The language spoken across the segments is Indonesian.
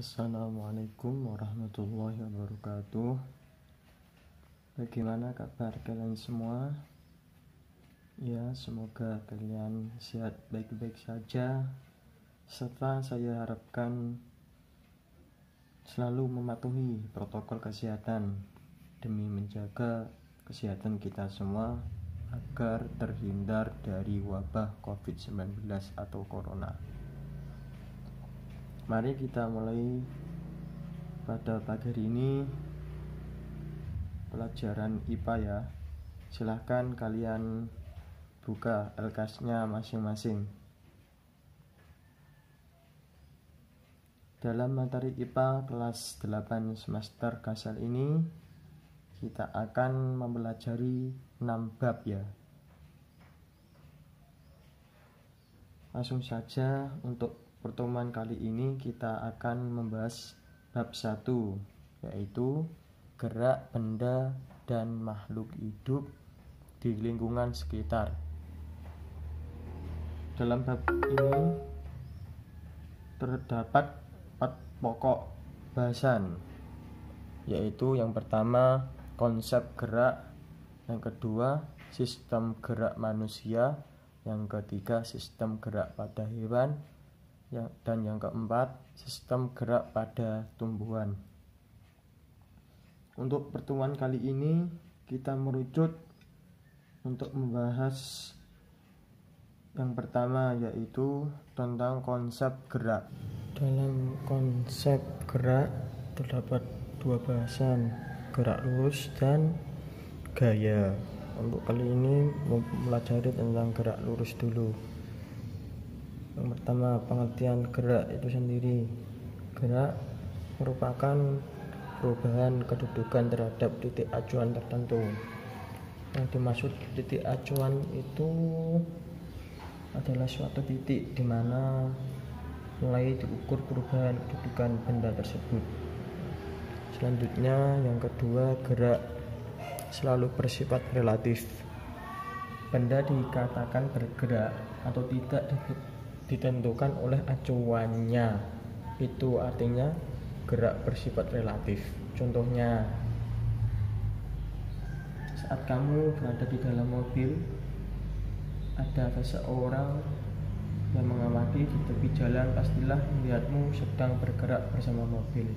Assalamualaikum warahmatullahi wabarakatuh. Bagaimana kabar kalian semua? Ya, semoga kalian sehat baik-baik saja, serta saya harapkan selalu mematuhi protokol kesehatan demi menjaga kesehatan kita semua agar terhindar dari wabah COVID-19 atau Corona. Mari kita mulai pada pagi hari ini pelajaran IPA ya. Silahkan kalian buka LKS-nya masing-masing. Dalam materi IPA kelas 8 semester Kasal ini kita akan mempelajari 6 bab ya. Langsung saja, untuk pertemuan kali ini kita akan membahas bab 1, yaitu gerak benda dan makhluk hidup di lingkungan sekitar. Dalam bab ini terdapat 4 pokok bahasan, yaitu yang pertama konsep gerak, yang kedua sistem gerak manusia, yang ketiga sistem gerak pada hewan, dan yang keempat sistem gerak pada tumbuhan. Untuk pertemuan kali ini kita merujuk untuk membahas yang pertama, yaitu tentang konsep gerak. Dalam konsep gerak terdapat 2 bahasan, gerak lurus dan gaya. Untuk kali ini mempelajari tentang gerak lurus dulu. Yang pertama, pengertian gerak itu sendiri. Gerak merupakan perubahan kedudukan terhadap titik acuan tertentu. Yang dimaksud titik acuan itu adalah suatu titik di mana mulai diukur perubahan kedudukan benda tersebut. Selanjutnya, yang kedua, gerak selalu bersifat relatif. Benda dikatakan bergerak atau tidak ditentukan oleh acuannya. Itu artinya gerak bersifat relatif. Contohnya, saat kamu berada di dalam mobil, ada seseorang yang mengamati di tepi jalan, pastilah melihatmu sedang bergerak bersama mobil.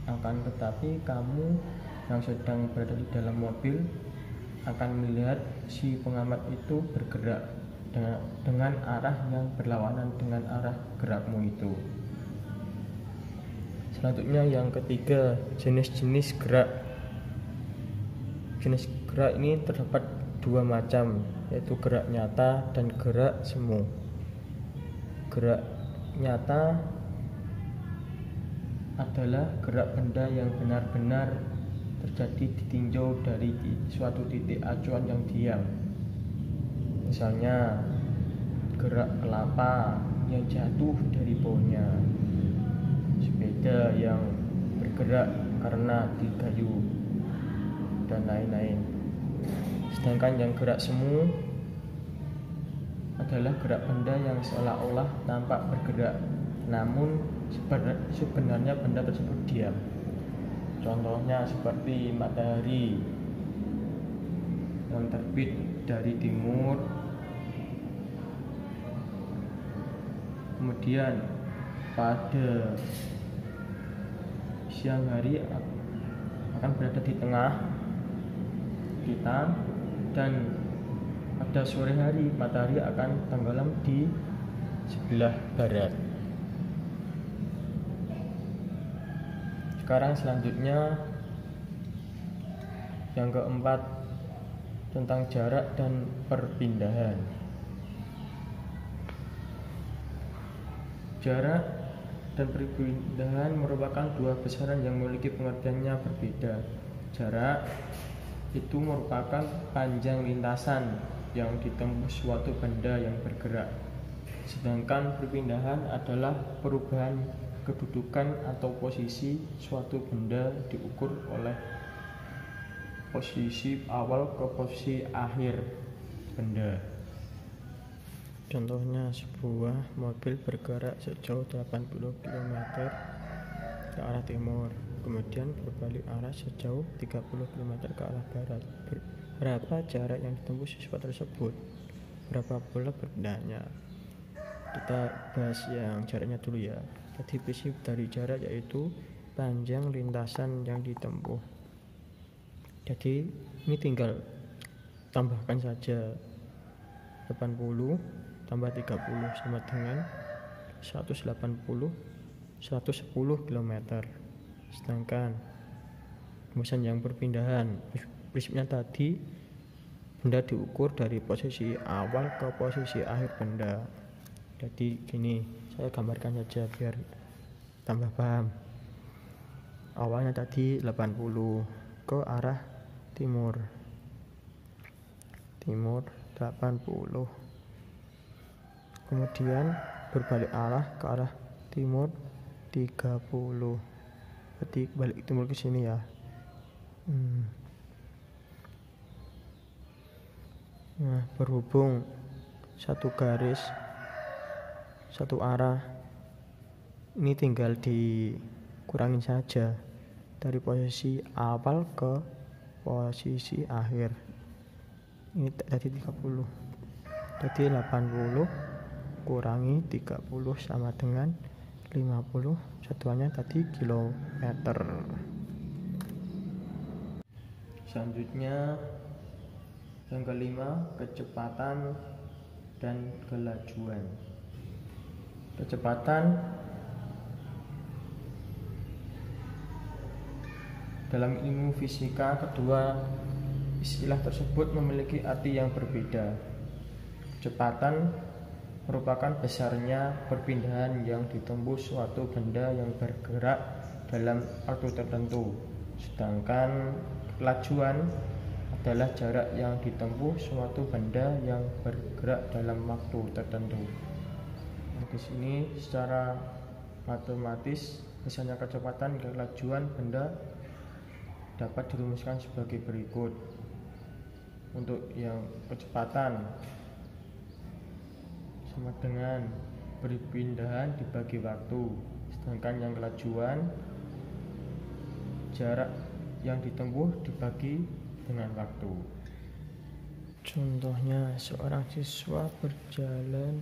Akan tetapi kamu yang sedang berada di dalam mobil akan melihat si pengamat itu bergerak dengan arah yang berlawanan dengan arah gerakmu itu. Selanjutnya, yang ketiga, jenis-jenis gerak. Jenis gerak ini terdapat 2 macam, yaitu gerak nyata dan gerak semu. Gerak nyata adalah gerak benda yang benar-benar terjadi ditinjau dari suatu titik acuan yang diam. Misalnya, gerak kelapa yang jatuh dari pohonnya, sepeda yang bergerak karena digayu, dan lain-lain. Sedangkan yang gerak semu adalah gerak benda yang seolah-olah tampak bergerak, namun sebenarnya benda tersebut diam. Contohnya seperti matahari yang terbit dari timur, kemudian pada siang hari akan berada di tengah kita, dan pada sore hari matahari akan tenggelam di sebelah barat. Sekarang selanjutnya, yang keempat, tentang jarak dan perpindahan. Jarak dan perpindahan merupakan 2 besaran yang memiliki pengertiannya berbeda. Jarak itu merupakan panjang lintasan yang ditembus suatu benda yang bergerak. Sedangkan perpindahan adalah perubahan kedudukan atau posisi suatu benda diukur oleh posisi awal ke posisi akhir benda. Contohnya, sebuah mobil bergerak sejauh 80 km ke arah timur, kemudian berbalik arah sejauh 30 km ke arah barat. Berapa jarak yang ditempuh siswa tersebut? Berapa pula perpindahannya? Kita bahas yang jaraknya dulu ya. Jadi prinsip dari jarak yaitu panjang lintasan yang ditempuh. Jadi ini tinggal tambahkan saja 80 tambah 30 sama dengan 110 km. Sedangkan kemudian yang perpindahan, prinsipnya tadi benda diukur dari posisi awal ke posisi akhir benda. Jadi gini, saya gambarkan saja biar tambah paham. Awalnya tadi 80 ke arah timur 80, kemudian berbalik arah ke arah timur 30. Berarti balik timur ke sini ya. Nah, berhubung satu garis satu arah, ini tinggal dikurangin saja dari posisi awal ke posisi akhir. Ini tadi 30, jadi 80 kurangi 30 sama dengan 50, satuannya tadi kilometer. Selanjutnya yang kelima, kecepatan dan kelajuan. Kecepatan dalam ilmu fisika kedua, istilah tersebut memiliki arti yang berbeda. Kecepatan merupakan besarnya perpindahan yang ditempuh suatu benda yang bergerak dalam waktu tertentu. Sedangkan kelajuan adalah jarak yang ditempuh suatu benda yang bergerak dalam waktu tertentu. Di sini secara matematis, misalnya kecepatan dan kelajuan benda dapat dirumuskan sebagai berikut. Untuk yang kecepatan sama dengan perpindahan dibagi waktu, sedangkan yang kelajuan jarak yang ditempuh dibagi dengan waktu. Contohnya, seorang siswa berjalan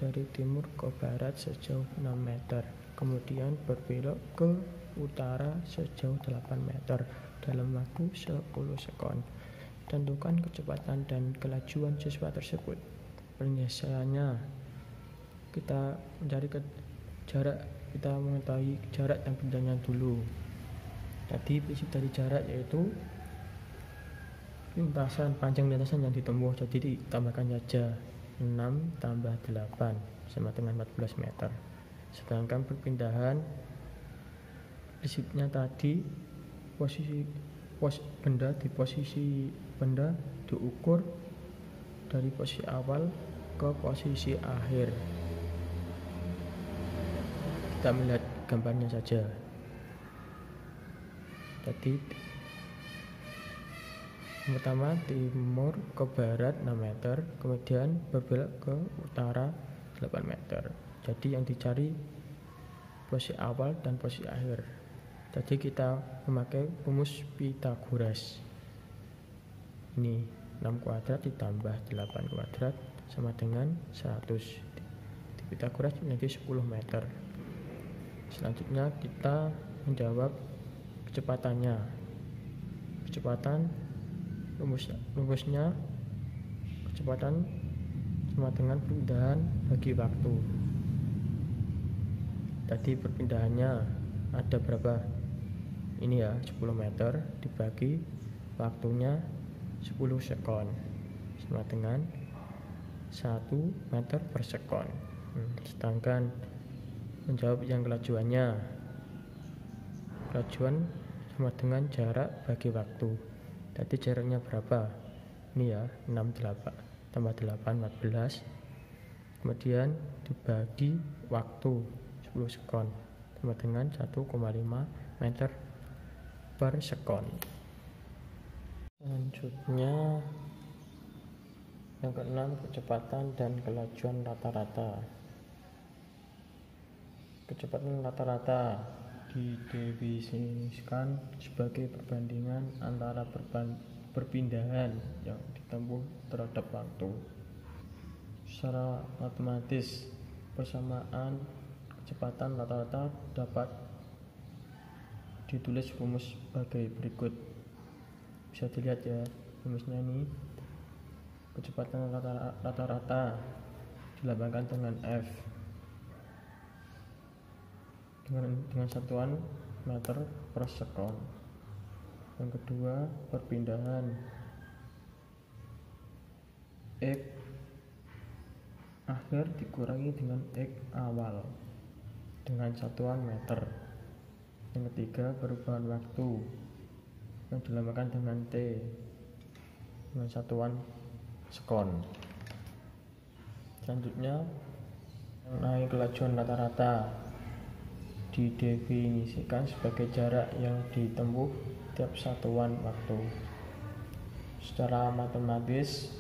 dari timur ke barat sejauh 6 meter, kemudian berbelok ke utara sejauh 8 meter dalam waktu 10 sekon. Tentukan kecepatan dan kelajuan siswa tersebut. Penyelesaiannya, kita mencari jarak, kita mengetahui jarak dan bendanya dulu. Tadi prinsip dari jarak yaitu panjang lintasan yang ditempuh, jadi ditambahkan saja 6 tambah 8 sama dengan 14 meter. Sedangkan perpindahan, prinsipnya tadi benda diukur dari posisi awal ke posisi akhir. Kita melihat gambarnya saja. Jadi pertama timur ke barat 6 meter, kemudian berbelok ke utara 8 meter. Jadi yang dicari posisi awal dan posisi akhir. Jadi kita memakai rumus Pythagoras. Ini 6 kuadrat ditambah 8 kuadrat sama dengan 100. Di Pythagoras menjadi 10 meter. Selanjutnya kita menjawab kecepatannya. Kecepatan rumusnya kecepatan sama dengan perpindahan bagi waktu. Tadi perpindahannya ada berapa? Ini ya, 10 meter dibagi waktunya 10 sekon sama dengan 1 meter per sekon. Sedangkan menjawab yang kelajuannya, kelajuan sama dengan jarak bagi waktu. Tadi jaraknya berapa? Ini ya, 6 tambah 8 14, kemudian dibagi waktu 10 sekon sama dengan 1,5 meter per sekon. Selanjutnya yang keenam, kecepatan dan kelajuan rata-rata. Kecepatan rata-rata didefinisikan sebagai perbandingan antara perpindahan yang ditempuh terhadap waktu. Secara matematis, persamaan kecepatan rata-rata dapat ditulis rumus sebagai berikut. Bisa dilihat ya rumusnya ini. Kecepatan rata-rata dilambangkan dengan F dengan satuan meter per sekon. Yang kedua, perpindahan X akhir dikurangi dengan X awal dengan satuan meter. Yang ketiga, perubahan waktu yang dilambangkan dengan T dengan satuan sekon. Selanjutnya, mengenai kelajuan rata-rata didefinisikan sebagai jarak yang ditempuh tiap satuan waktu. Secara matematis,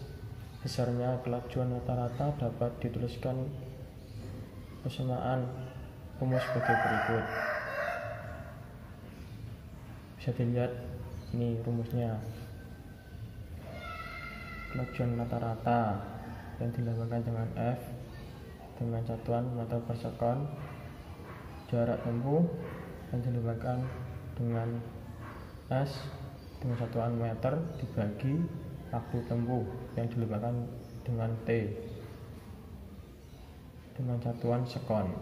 besarnya kelajuan rata-rata dapat dituliskan persamaan rumus sebagai berikut. Bisa dilihat ini rumusnya. Kelajuan rata-rata yang dilambangkan dengan F dengan satuan meter per sekon. Jarak tempuh yang dilambangkan dengan S dengan satuan meter dibagi waktu tempuh yang dilambangkan dengan T dengan satuan sekon.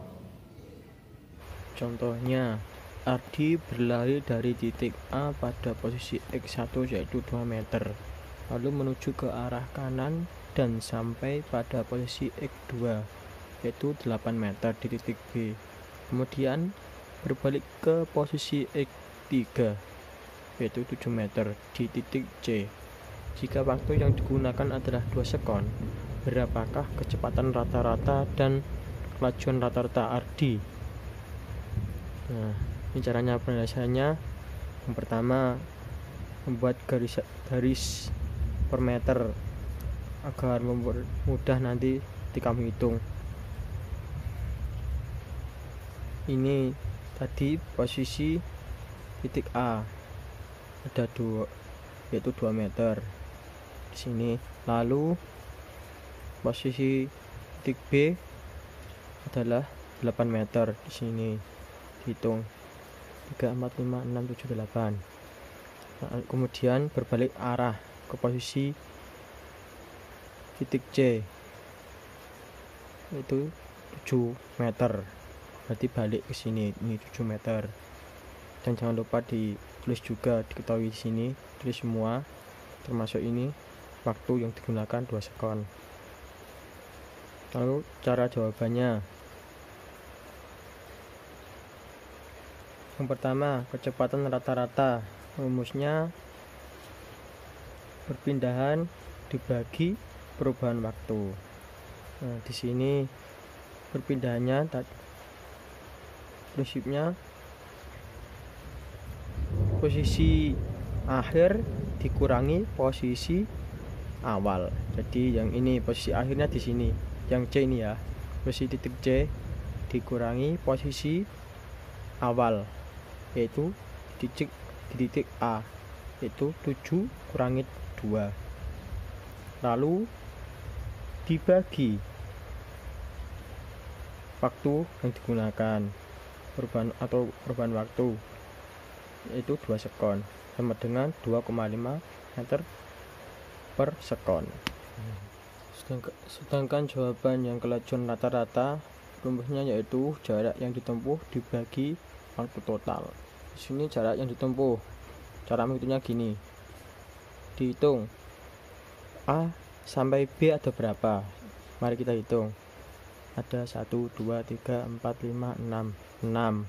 Contohnya, Ardi berlari dari titik A pada posisi X1 yaitu 2 meter, lalu menuju ke arah kanan dan sampai pada posisi X2 yaitu 8 meter di titik B. Kemudian berbalik ke posisi X3 yaitu 7 meter di titik C. Jika waktu yang digunakan adalah 2 sekon, berapakah kecepatan rata-rata dan kelajuan rata-rata Ardi? Nah, ini caranya penyelesaiannya. Yang pertama, membuat garis per meter agar mudah nanti ketika menghitung. Ini tadi posisi titik A ada 2 yaitu 2 meter di sini. Lalu posisi titik B adalah 8 meter di sini. Hitung 3, 4, 5, 6, 7, 8. Nah, kemudian berbalik arah ke posisi titik C itu 7 meter. Berarti balik ke sini, ini 7 meter. Dan jangan lupa ditulis juga, diketahui di sini, tulis semua termasuk ini waktu yang digunakan 2 sekon. Lalu cara jawabannya. Yang pertama, kecepatan rata-rata. Rumusnya perpindahan dibagi perubahan waktu. Nah, di sini perpindahannya prinsipnya posisi akhir dikurangi posisi awal. Jadi yang ini posisi akhirnya di sini, yang C ini ya, posisi titik C dikurangi posisi awal yaitu di titik A yaitu 7 kurangi 2, lalu dibagi waktu yang digunakan perubahan waktu yaitu 2 sekon sama dengan 2,5 meter per sekon. Sedangkan jawaban yang kelajuan rata-rata rumusnya yaitu jarak yang ditempuh dibagi waktu total. Di sini jarak yang ditempuh, cara menghitungnya gini, dihitung A sampai B ada berapa. Mari kita hitung. Ada 1, 2, 3, 4, 5, 6.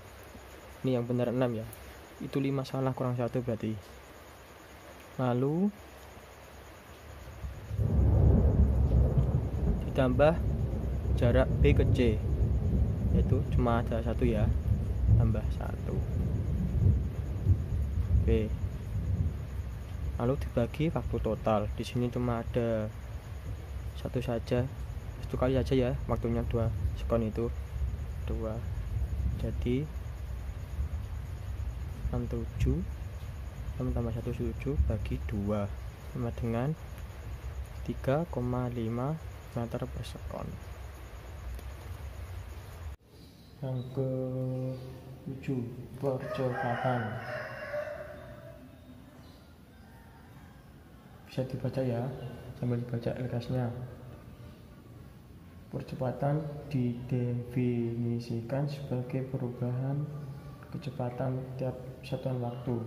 Ini yang benar 6 ya. Itu 5 salah kurang 1 berarti. Lalu ditambah jarak B ke C, yaitu cuma ada 1 ya, tambah 1 B. Lalu dibagi waktu total. Di sini cuma ada 1 saja, 1 kali aja ya waktunya 2 sekon itu 2. Jadi tambahkan 7, 6 tambah 1 7 bagi 2 sama dengan 3,5 meter per sekon. Yang ke-7, percepatan. Bisa dibaca ya, sambil dibaca LKS-nya. Percepatan didefinisikan sebagai perubahan kecepatan tiap satuan waktu.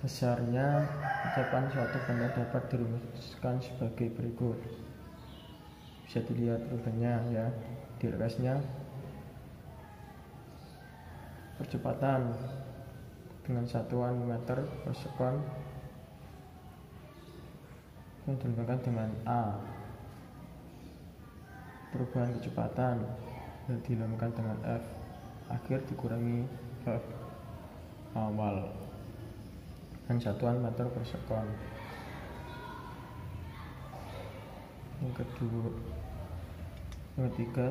Besarnya kecepatan suatu benda dapat dirumuskan sebagai berikut. Bisa dilihat rubahnya ya di LKS-nya. Percepatan dengan satuan meter per sekon yang dilambangkan dengan A. Perubahan kecepatan yang dilambangkan dengan F akhir dikurangi F awal dan satuan meter per sekon. Yang ketiga,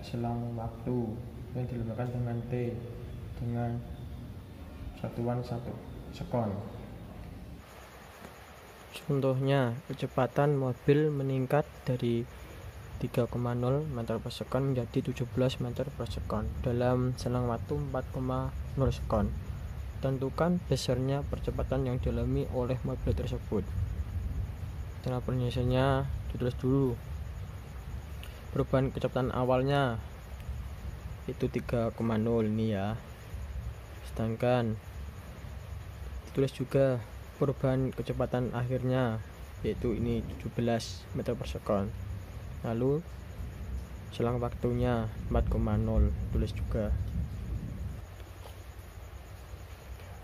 selang waktu yang dilambangkan dengan T dengan satuan 1 sekon. Contohnya, kecepatan mobil meningkat dari 3,0 meter per sekon menjadi 17 meter per sekon dalam selang waktu 4,0 sekon. Tentukan besarnya percepatan yang dialami oleh mobil tersebut. Cara penyelesaiannya ditulis dulu. Perubahan kecepatan awalnya itu 3,0 ini ya. Sedangkan ditulis juga perubahan kecepatan akhirnya yaitu ini 17 meter per sekon. Lalu selang waktunya 4,0 tulis juga.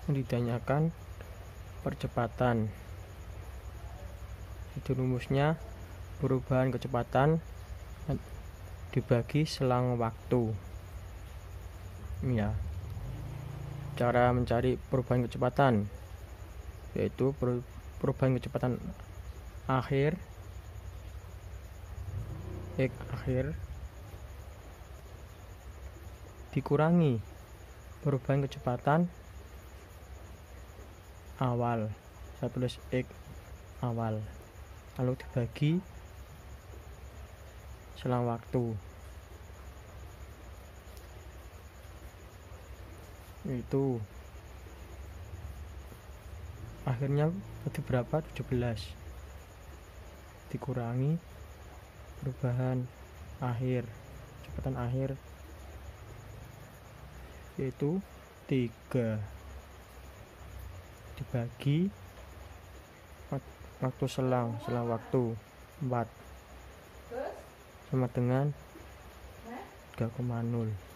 Ditanyakan percepatan. Itu rumusnya perubahan kecepatan dibagi selang waktu. Ya. Cara mencari perubahan kecepatan yaitu perubahan kecepatan akhir X akhir dikurangi perubahan kecepatan awal. Saya tulis X awal lalu dibagi selang waktu, itu akhirnya berarti berapa? 17 dikurangi perubahan akhir, kecepatan akhir yaitu 3 dibagi waktu selang waktu 4 sama dengan 3,0.